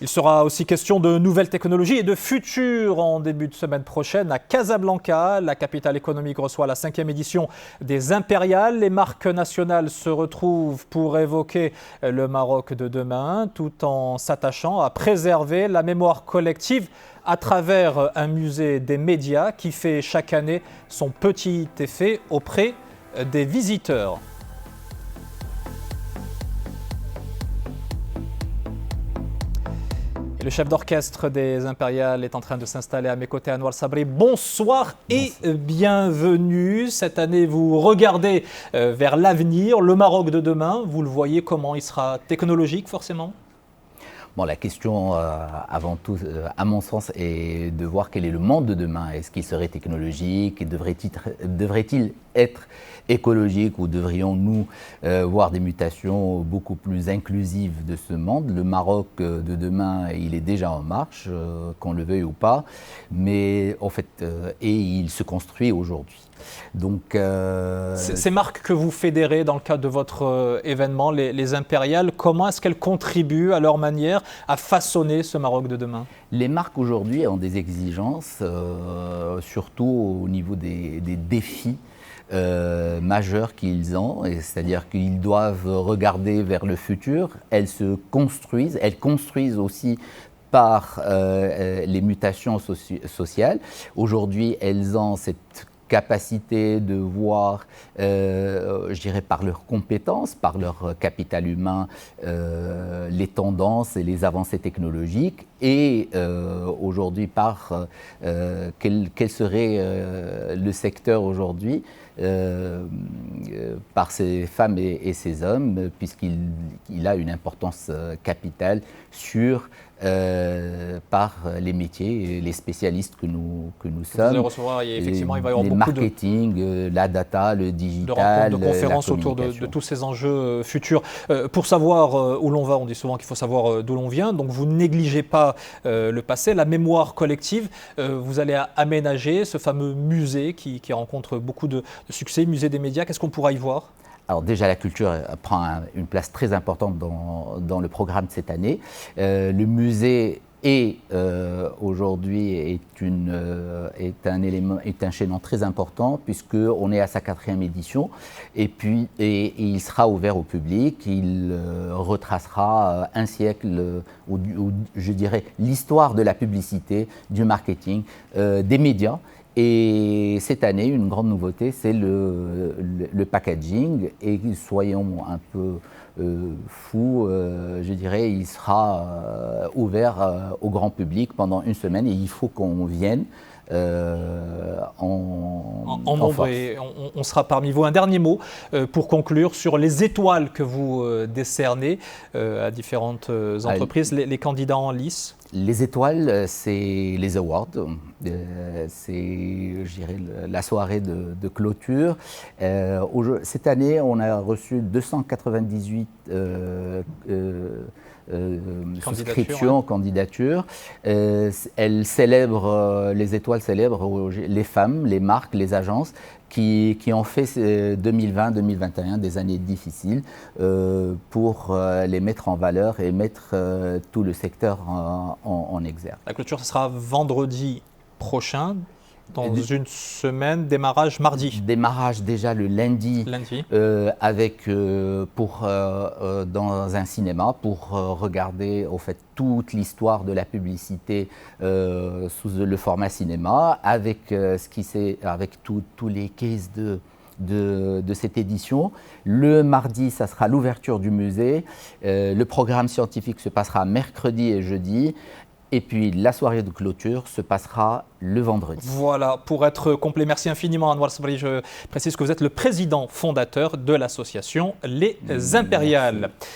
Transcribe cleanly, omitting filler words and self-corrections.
Il sera aussi question de nouvelles technologies et de futur en début de semaine prochaine à Casablanca. La capitale économique reçoit la 5e édition des Impériales. Les marques nationales se retrouvent pour évoquer le Maroc de demain, tout en s'attachant à préserver la mémoire collective à travers un musée des médias qui fait chaque année son petit effet auprès des visiteurs. Et le chef d'orchestre des Impériales est en train de s'installer à mes côtés, Anouar Sabri. Bonsoir et bienvenue. Cette année, vous regardez vers l'avenir, le Maroc de demain. Vous le voyez comment? Il sera technologique forcément? Bon, la question, avant tout, à mon sens, est de voir quel est le monde de demain. Est-ce qu'il serait technologique? Devrait-il être écologique, ou devrions-nous voir des mutations beaucoup plus inclusives de ce monde? Le Maroc de demain, il est déjà en marche, qu'on le veuille ou pas, mais en fait, et il se construit aujourd'hui. Donc, ces marques que vous fédérez dans le cadre de votre événement, les Impériales, comment est-ce qu'elles contribuent à leur manière à façonner ce Maroc de demain? Les marques aujourd'hui ont des exigences, surtout au niveau des défis majeurs qu'ils ont, c'est-à-dire qu'ils doivent regarder vers le futur. Elles construisent aussi par les mutations sociales. Aujourd'hui, elles ont cette capacité de voir, je dirais, par leurs compétences, par leur capital humain, les tendances et les avancées technologiques, et aujourd'hui par quel serait le secteur aujourd'hui par ces femmes et ces hommes, puisqu'il a une importance capitale par les métiers et les spécialistes que nous sommes. Vous allez recevoir, effectivement, il va y avoir les beaucoup marketing, la data, le digital, de conférences autour de tous ces enjeux futurs. Pour savoir où l'on va, on dit souvent qu'il faut savoir d'où l'on vient, donc vous ne négligez pas le passé, la mémoire collective. Vous allez aménager ce fameux musée qui rencontre beaucoup de succès, musée des médias. Qu'est-ce qu'on pourra y voir? Alors déjà, la culture prend une place très importante dans le programme de cette année. Le musée aujourd'hui est un chaînon très important, puisqu'on est à sa 4e édition, et il sera ouvert au public. Il retracera un siècle, ou je dirais l'histoire de la publicité, du marketing, des médias. Et cette année, une grande nouveauté, c'est le packaging. Et soyons un peu fous, je dirais, il sera ouvert au grand public pendant une semaine, et il faut qu'on vienne en nombre, et on sera parmi vous. Un dernier mot pour conclure sur les étoiles que vous décernez à différentes entreprises, les candidats en lice. Les étoiles, c'est les awards, c'est, je dirais, la soirée de clôture. Cette année, on a reçu 298 candidatures. Elles célèbrent, les étoiles célèbrent les femmes, les marques, les agences qui ont fait 2020-2021 des années difficiles, pour les mettre en valeur et mettre tout le secteur en exergue. La clôture, ce sera vendredi prochain. Dans une semaine, démarrage mardi. Démarrage déjà le lundi. Avec dans un cinéma pour regarder au fait toute l'histoire de la publicité sous le format cinéma, avec avec tous les cases de cette édition. Le mardi, ça sera l'ouverture du musée. Le programme scientifique se passera mercredi et jeudi. Et puis la soirée de clôture se passera le vendredi. Voilà, pour être complet, merci infiniment Anouar Sabri. Je précise que vous êtes le président fondateur de l'association Les Impériales. Merci.